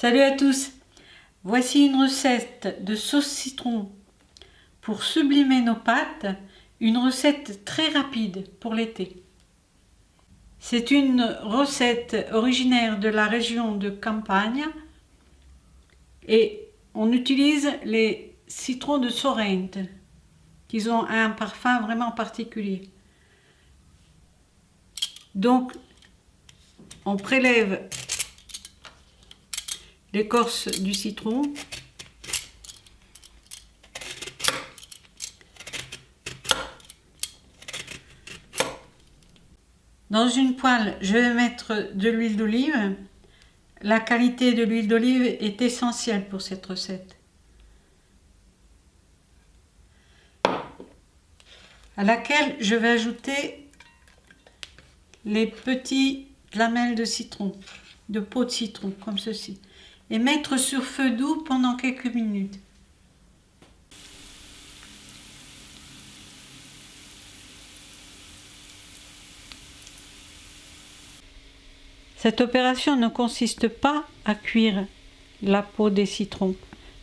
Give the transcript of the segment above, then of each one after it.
Salut à tous! Voici une recette de sauce citron pour sublimer nos pâtes, une recette très rapide pour l'été. C'est une recette originaire de la région de Campagne et on utilise les citrons de Sorrente qui ont un parfum vraiment particulier. Donc on prélève l'écorce du citron. Dans une poêle, je vais mettre de l'huile d'olive. La qualité de l'huile d'olive est essentielle pour cette recette. À laquelle je vais ajouter les petites lamelles de citron, de peau de citron, comme ceci. Et mettre sur feu doux pendant quelques minutes. Cette opération ne consiste pas à cuire la peau des citrons,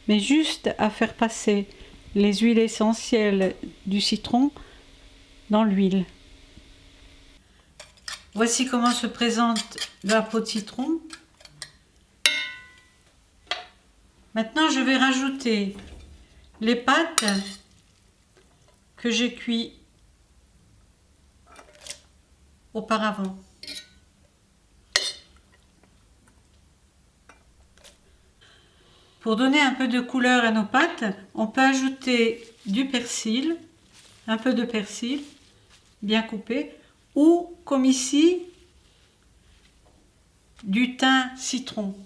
mais juste à faire passer les huiles essentielles du citron dans l'huile. Voici comment se présente la peau de citron. Maintenant, je vais rajouter les pâtes que j'ai cuites auparavant. Pour donner un peu de couleur à nos pâtes, on peut ajouter du persil, un peu de persil bien coupé, ou comme ici, du thym citron,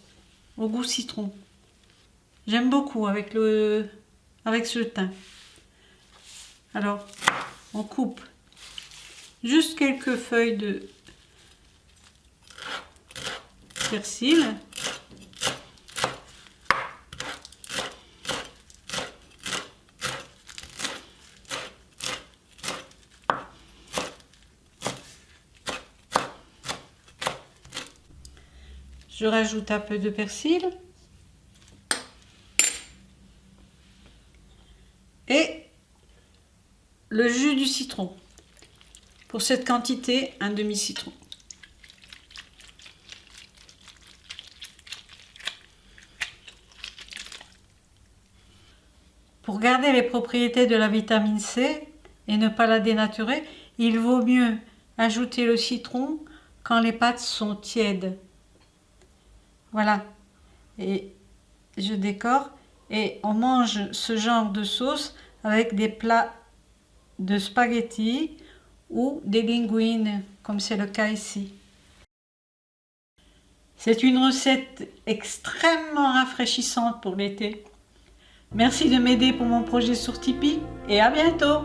au goût citron. J'aime beaucoup avec ce thym. Alors, on coupe juste quelques feuilles de persil. Je rajoute un peu de persil. Et le jus du citron. Pour cette quantité, un demi-citron. Pour garder les propriétés de la vitamine C et ne pas la dénaturer, il vaut mieux ajouter le citron quand les pâtes sont tièdes. Voilà. Et je décore et on mange ce genre de sauce avec des plats de spaghettis ou des linguines, comme c'est le cas ici. C'est une recette extrêmement rafraîchissante pour l'été. Merci de m'aider pour mon projet sur Tipeee et à bientôt!